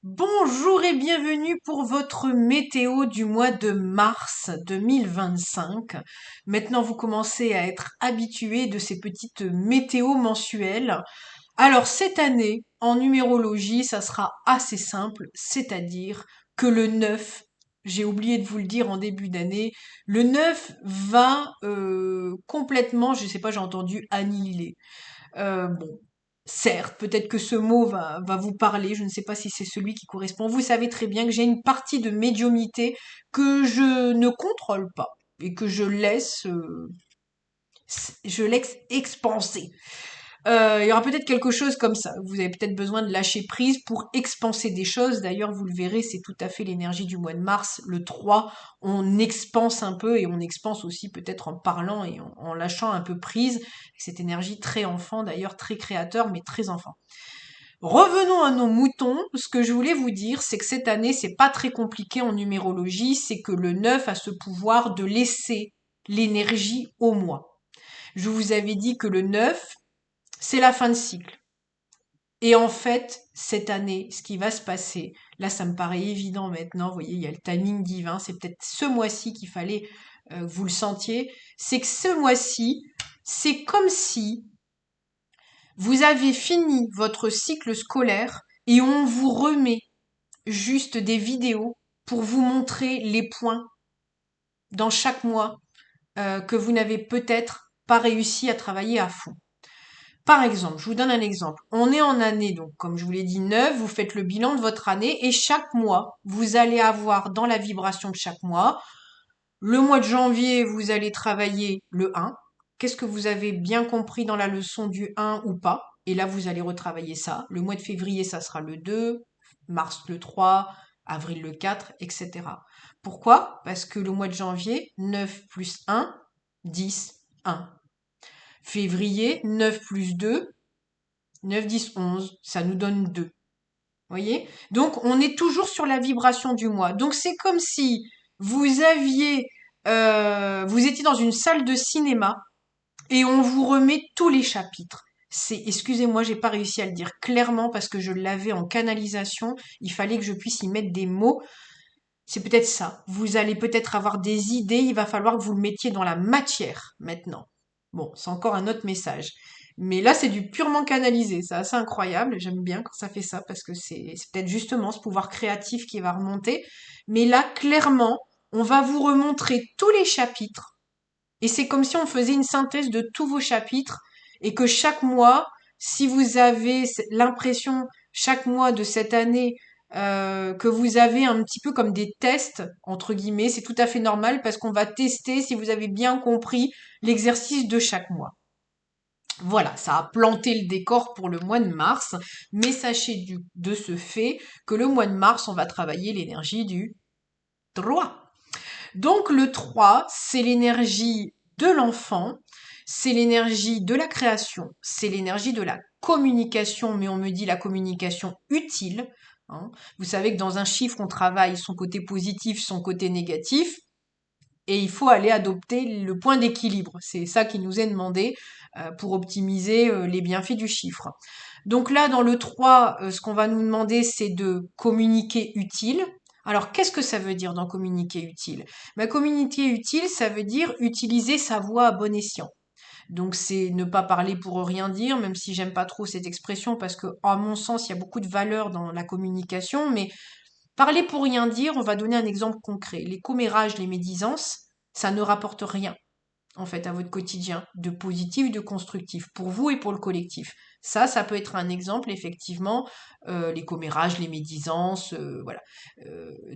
Bonjour et bienvenue pour votre météo du mois de mars 2025. Maintenant, vous commencez à être habitué de ces petites météos mensuelles. Alors, cette année, en numérologie, ça sera assez simple, c'est-à-dire que le 9, j'ai oublié de vous le dire en début d'année, le 9 va complètement, je sais pas, j'ai entendu annihiler. Bon, certes, peut-être que ce mot va vous parler, je ne sais pas si c'est celui qui correspond. Vous savez très bien que j'ai une partie de médiumnité que je ne contrôle pas et que je laisse expanser. Il y aura peut-être quelque chose comme ça. Vous avez peut-être besoin de lâcher prise pour expanser des choses. D'ailleurs, vous le verrez, c'est tout à fait l'énergie du mois de mars. Le 3, on expanse un peu et on expanse aussi peut-être en parlant et en lâchant un peu prise. Cette énergie très enfant, d'ailleurs très créateur, mais très enfant. Revenons à nos moutons. Ce que je voulais vous dire, c'est que cette année, c'est pas très compliqué en numérologie. C'est que le 9 a ce pouvoir de laisser l'énergie au mois. Je vous avais dit que le 9, c'est la fin de cycle. Et en fait, cette année, ce qui va se passer, là ça me paraît évident maintenant, vous voyez, il y a le timing divin, c'est peut-être ce mois-ci qu'il fallait que vous le sentiez, c'est que ce mois-ci, c'est comme si vous avez fini votre cycle scolaire et on vous remet juste des vidéos pour vous montrer les points dans chaque mois que vous n'avez peut-être pas réussi à travailler à fond. Par exemple, je vous donne un exemple. On est en année, donc comme je vous l'ai dit, 9, vous faites le bilan de votre année et chaque mois, vous allez avoir dans la vibration de chaque mois, le mois de janvier, vous allez travailler le 1. Qu'est-ce que vous avez bien compris dans la leçon du 1 ou pas? Et là, vous allez retravailler ça. Le mois de février, ça sera le 2, mars le 3, avril le 4, etc. Pourquoi? Parce que le mois de janvier, 9 plus 1, 10, 1. Février, 9 plus 2, 9, 10, 11, ça nous donne 2. Voyez? Donc, on est toujours sur la vibration du mois. Donc, c'est comme si vous étiez dans une salle de cinéma et on vous remet tous les chapitres. Excusez-moi, j'ai pas réussi à le dire clairement parce que je l'avais en canalisation. Il fallait que je puisse y mettre des mots. C'est peut-être ça. Vous allez peut-être avoir des idées. Il va falloir que vous le mettiez dans la matière maintenant. Bon, c'est encore un autre message. Mais là, c'est du purement canalisé. C'est assez incroyable. J'aime bien quand ça fait ça parce que c'est peut-être justement ce pouvoir créatif qui va remonter. Mais là, clairement, on va vous remontrer tous les chapitres. Et c'est comme si on faisait une synthèse de tous vos chapitres et que chaque mois, si vous avez l'impression chaque mois de cette année que vous avez un petit peu comme des tests, entre guillemets, c'est tout à fait normal parce qu'on va tester si vous avez bien compris l'exercice de chaque mois. Voilà, ça a planté le décor pour le mois de mars, mais sachez de ce fait que le mois de mars, on va travailler l'énergie du 3. Donc le 3, c'est l'énergie de l'enfant, c'est l'énergie de la création, c'est l'énergie de la communication, mais on me dit la communication utile, hein. Vous savez que dans un chiffre, on travaille son côté positif, son côté négatif, et il faut aller adopter le point d'équilibre. C'est ça qui nous est demandé pour optimiser les bienfaits du chiffre. Donc là, dans le 3, ce qu'on va nous demander, c'est de communiquer utile. Alors, qu'est-ce que ça veut dire dans communiquer utile? Ben, communiquer utile, ça veut dire utiliser sa voix à bon escient. Donc, c'est ne pas parler pour rien dire, même si j'aime pas trop cette expression, parce que, à mon sens, il y a beaucoup de valeur dans la communication, mais parler pour rien dire, on va donner un exemple concret. Les commérages, les médisances, ça ne rapporte rien, en fait, à votre quotidien, de positif, de constructif, pour vous et pour le collectif. Ça peut être un exemple, effectivement, les commérages, les médisances, voilà,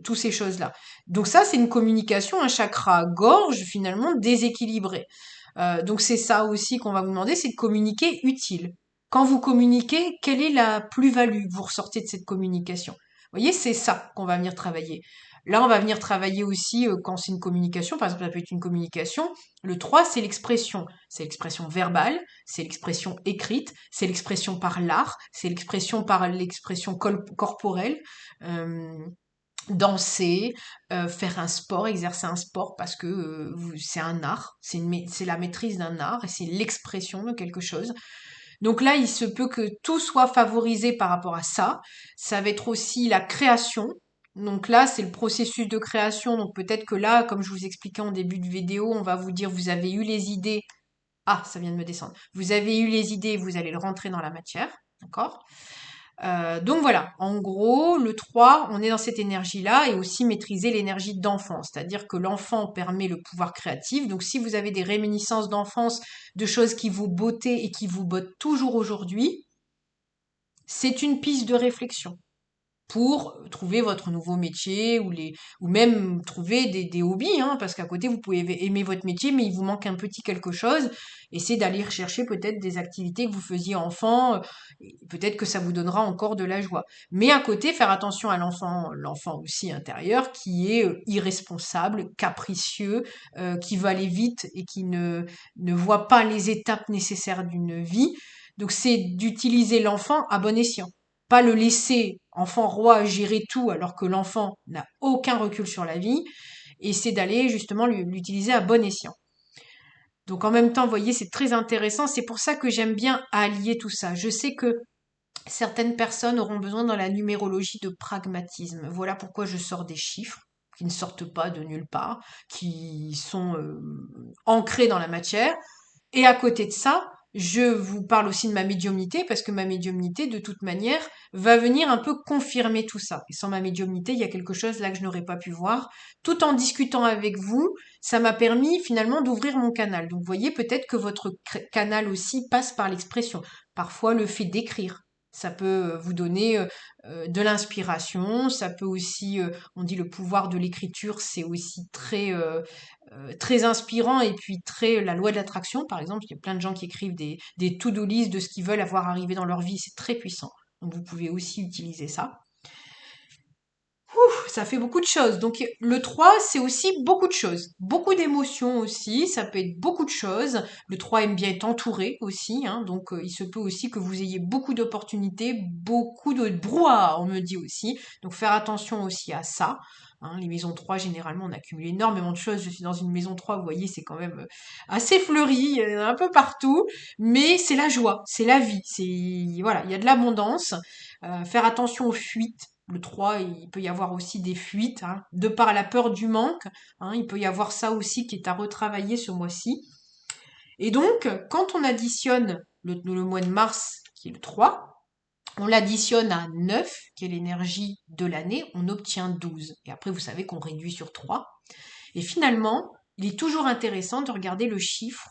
toutes ces choses-là. Donc ça, c'est une communication, un chakra gorge, finalement, déséquilibré. Donc c'est ça aussi qu'on va vous demander, c'est de communiquer utile. Quand vous communiquez, quelle est la plus-value que vous ressortez de cette communication? Vous voyez, c'est ça qu'on va venir travailler. Là, on va venir travailler aussi quand c'est une communication, par exemple, ça peut être une communication. Le 3, c'est l'expression. C'est l'expression verbale, c'est l'expression écrite, c'est l'expression par l'art, c'est l'expression par l'expression corporelle. Euh, Danser, faire un sport, exercer un sport parce que c'est un art, c'est la maîtrise d'un art et c'est l'expression de quelque chose. Donc là, il se peut que tout soit favorisé par rapport à ça. Ça va être aussi la création. Donc là, c'est le processus de création. Donc peut-être que là, comme je vous expliquais en début de vidéo, on va vous dire, vous avez eu les idées. Ah, ça vient de me descendre. Vous avez eu les idées, vous allez le rentrer dans la matière. D'accord? Donc voilà, en gros, le 3, on est dans cette énergie-là et aussi maîtriser l'énergie d'enfant, c'est-à-dire que l'enfant permet le pouvoir créatif. Donc si vous avez des réminiscences d'enfance, de choses qui vous bottaient et qui vous bottent toujours aujourd'hui, c'est une piste de réflexion pour trouver votre nouveau métier ou même trouver des hobbies, hein, parce qu'à côté vous pouvez aimer votre métier mais il vous manque un petit quelque chose. Essayez d'aller rechercher peut-être des activités que vous faisiez enfant, et peut-être que ça vous donnera encore de la joie. Mais à côté, faire attention à l'enfant aussi intérieur qui est irresponsable, capricieux, qui veut aller vite et qui ne voit pas les étapes nécessaires d'une vie. Donc c'est d'utiliser l'enfant à bon escient, pas le laisser enfant roi gérer tout alors que l'enfant n'a aucun recul sur la vie, et c'est d'aller justement l'utiliser à bon escient. Donc en même temps, vous voyez, c'est très intéressant, c'est pour ça que j'aime bien allier tout ça. Je sais que certaines personnes auront besoin dans la numérologie de pragmatisme. Voilà pourquoi je sors des chiffres qui ne sortent pas de nulle part, qui sont ancrés dans la matière. Et à côté de ça, je vous parle aussi de ma médiumnité, parce que ma médiumnité, de toute manière, va venir un peu confirmer tout ça. Et sans ma médiumnité, il y a quelque chose là que je n'aurais pas pu voir. Tout en discutant avec vous, ça m'a permis finalement d'ouvrir mon canal. Donc vous voyez, peut-être que votre canal aussi passe par l'expression. Parfois, le fait d'écrire. Ça peut vous donner de l'inspiration, ça peut aussi, on dit le pouvoir de l'écriture, c'est aussi très inspirant et puis très la loi de l'attraction, par exemple. Il y a plein de gens qui écrivent des to-do list de ce qu'ils veulent avoir arrivé dans leur vie, c'est très puissant. Donc vous pouvez aussi utiliser ça. Ouh, ça fait beaucoup de choses. Donc le 3, c'est aussi beaucoup de choses. Beaucoup d'émotions aussi, ça peut être beaucoup de choses. Le 3 aime bien être entouré aussi, hein, donc il se peut aussi que vous ayez beaucoup d'opportunités, beaucoup de brouhaha, on me dit aussi. Donc faire attention aussi à ça. Hein, les maisons 3, généralement, on accumule énormément de choses. Je suis dans une maison 3, vous voyez, c'est quand même assez fleuri, il y en a un peu partout, mais c'est la joie, c'est la vie, voilà, il y a de l'abondance. Faire attention aux fuites. Le 3, il peut y avoir aussi des fuites, hein, de par la peur du manque. Hein, il peut y avoir ça aussi qui est à retravailler ce mois-ci. Et donc, quand on additionne le mois de mars, qui est le 3, on l'additionne à 9, qui est l'énergie de l'année, on obtient 12. Et après, vous savez qu'on réduit sur 3. Et finalement, il est toujours intéressant de regarder le chiffre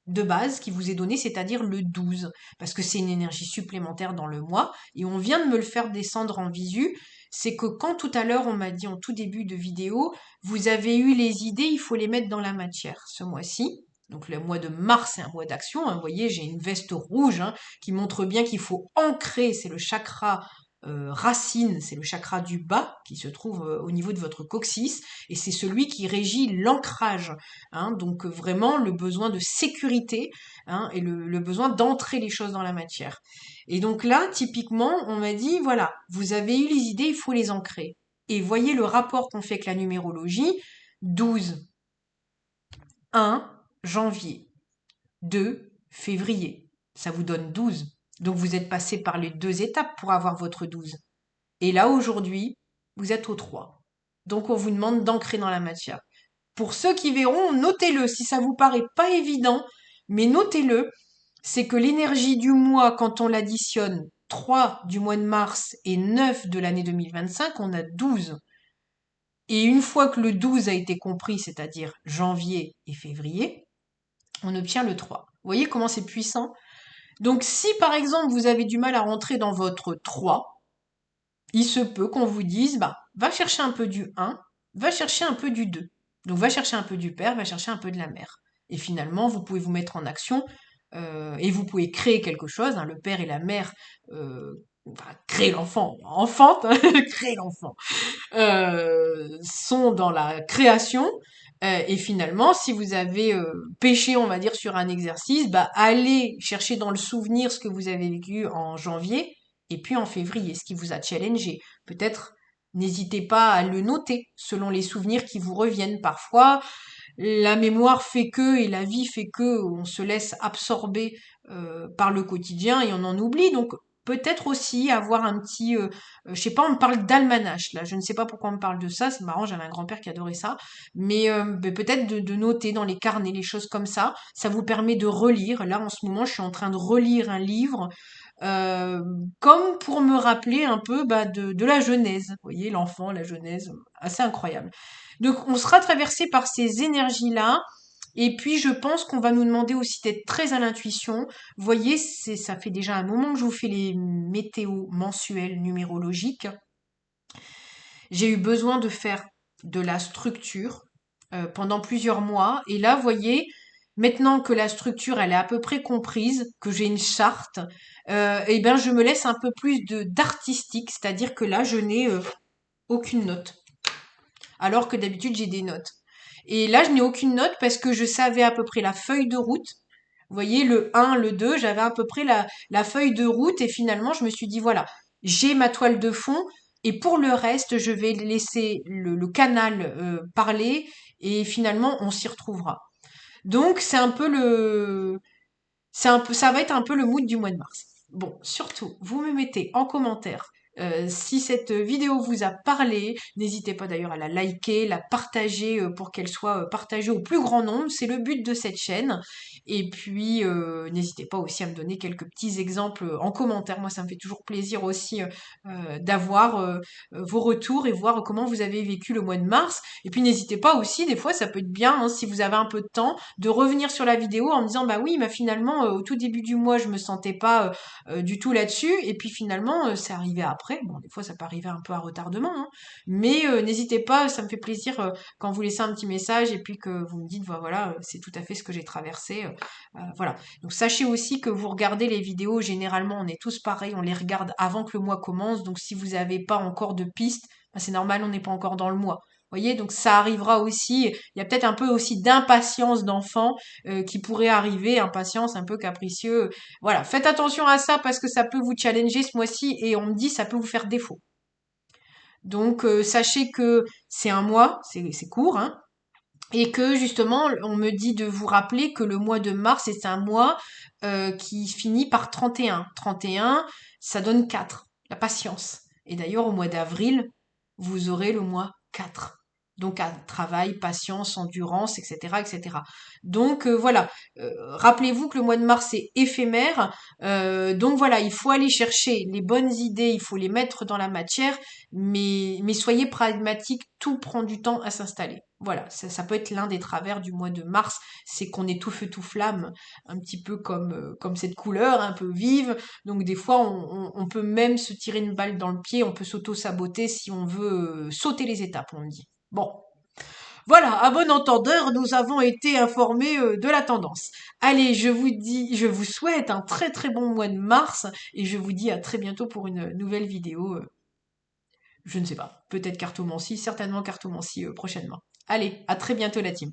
de base qui vous est donné, c'est-à-dire le 12, parce que c'est une énergie supplémentaire dans le mois, et on vient de me le faire descendre en visu, c'est que quand tout à l'heure on m'a dit en tout début de vidéo, vous avez eu les idées, il faut les mettre dans la matière ce mois-ci. Donc le mois de mars, c'est un mois d'action, hein. Vous voyez, j'ai une veste rouge, hein, qui montre bien qu'il faut ancrer, c'est le chakra racine, c'est le chakra du bas qui se trouve au niveau de votre coccyx, et c'est celui qui régit l'ancrage. Hein, donc vraiment le besoin de sécurité, hein, et le besoin d'entrer les choses dans la matière. Et donc là, typiquement, on m'a dit, voilà, vous avez eu les idées, il faut les ancrer. Et voyez le rapport qu'on fait avec la numérologie, 12, 1, janvier, 2, février. Ça vous donne 12. Donc vous êtes passé par les deux étapes pour avoir votre 12. Et là, aujourd'hui, vous êtes au 3. Donc on vous demande d'ancrer dans la matière. Pour ceux qui verront, notez-le. Si ça vous paraît pas évident, mais notez-le, c'est que l'énergie du mois, quand on l'additionne, 3 du mois de mars et 9 de l'année 2025, on a 12. Et une fois que le 12 a été compris, c'est-à-dire janvier et février, on obtient le 3. Vous voyez comment c'est puissant? Donc si par exemple vous avez du mal à rentrer dans votre 3, il se peut qu'on vous dise, bah, va chercher un peu du 1, va chercher un peu du 2. Donc va chercher un peu du père, va chercher un peu de la mère. Et finalement, vous pouvez vous mettre en action et vous pouvez créer quelque chose. Hein. Le père et la mère créent l'enfant, enfante, hein, créer l'enfant, sont dans la création. Et finalement, si vous avez péché, on va dire, sur un exercice, bah, allez chercher dans le souvenir ce que vous avez vécu en janvier et puis en février, ce qui vous a challengé. Peut-être n'hésitez pas à le noter selon les souvenirs qui vous reviennent. Parfois, la mémoire fait que et la vie fait que on se laisse absorber par le quotidien et on en oublie. Donc peut-être aussi avoir un petit, je sais pas, on me parle d'almanach là. Je ne sais pas pourquoi on me parle de ça. C'est marrant, j'avais un grand-père qui adorait ça. Mais peut-être de noter dans les carnets les choses comme ça. Ça vous permet de relire. Là en ce moment, je suis en train de relire un livre euh, comme pour me rappeler un peu bah, de la Genèse. Vous voyez, l'enfant, la Genèse, assez incroyable. Donc on sera traversé par ces énergies-là. Et puis je pense qu'on va nous demander aussi d'être très à l'intuition. Vous voyez, ça fait déjà un moment que je vous fais les météos mensuelles numérologiques. J'ai eu besoin de faire de la structure pendant plusieurs mois. Et là, vous voyez, maintenant que la structure elle est à peu près comprise, que j'ai une charte, eh ben je me laisse un peu plus de d'artistique, c'est-à-dire que là, je n'ai aucune note, alors que d'habitude j'ai des notes. Et là, je n'ai aucune note parce que je savais à peu près la feuille de route. Vous voyez, le 1, le 2, j'avais à peu près la feuille de route et finalement, je me suis dit, voilà, j'ai ma toile de fond et pour le reste, je vais laisser le canal parler et finalement, on s'y retrouvera. Donc, ça va être un peu le mood du mois de mars. Bon, surtout, vous me mettez en commentaire si cette vidéo vous a parlé. N'hésitez pas d'ailleurs à la liker, la partager pour qu'elle soit partagée au plus grand nombre. C'est le but de cette chaîne. Et puis, n'hésitez pas aussi à me donner quelques petits exemples en commentaire. Moi, ça me fait toujours plaisir aussi d'avoir vos retours et voir comment vous avez vécu le mois de mars. Et puis, n'hésitez pas aussi, des fois, ça peut être bien, hein, si vous avez un peu de temps, de revenir sur la vidéo en me disant bah oui, mais finalement au tout début du mois je me sentais pas du tout là-dessus et puis finalement c'est arrivé après. Bon, des fois ça peut arriver un peu à retardement, hein, mais n'hésitez pas, ça me fait plaisir quand vous laissez un petit message et puis que vous me dites voilà, c'est tout à fait ce que j'ai traversé. Voilà. Donc sachez aussi que vous regardez les vidéos, généralement on est tous pareils, on les regarde avant que le mois commence. Donc si vous n'avez pas encore de pistes, bah, c'est normal, on n'est pas encore dans le mois. Voyez, donc ça arrivera aussi. Il y a peut-être un peu aussi d'impatience d'enfant qui pourrait arriver, impatience un peu capricieux. Voilà, faites attention à ça parce que ça peut vous challenger ce mois-ci et on me dit ça peut vous faire défaut. Donc sachez que c'est un mois, c'est court, hein, et que justement on me dit de vous rappeler que le mois de mars c'est un mois qui finit par 31. 31, ça donne 4, la patience. Et d'ailleurs au mois d'avril, vous aurez le mois 4. Donc à travail, patience, endurance, etc., etc. Donc voilà, rappelez-vous que le mois de mars est éphémère. Donc voilà, il faut aller chercher les bonnes idées, il faut les mettre dans la matière, mais soyez pragmatique, tout prend du temps à s'installer. Voilà, ça peut être l'un des travers du mois de mars, c'est qu'on est tout feu tout flamme, un petit peu comme cette couleur un peu vive. Donc des fois, on peut même se tirer une balle dans le pied, on peut s'auto-saboter si on veut sauter les étapes, on dit. Bon, voilà, à bon entendeur, nous avons été informés de la tendance. Allez, je vous souhaite un très très bon mois de mars et je vous dis à très bientôt pour une nouvelle vidéo. Je ne sais pas, peut-être cartomancie, certainement cartomancie prochainement. Allez, à très bientôt la team.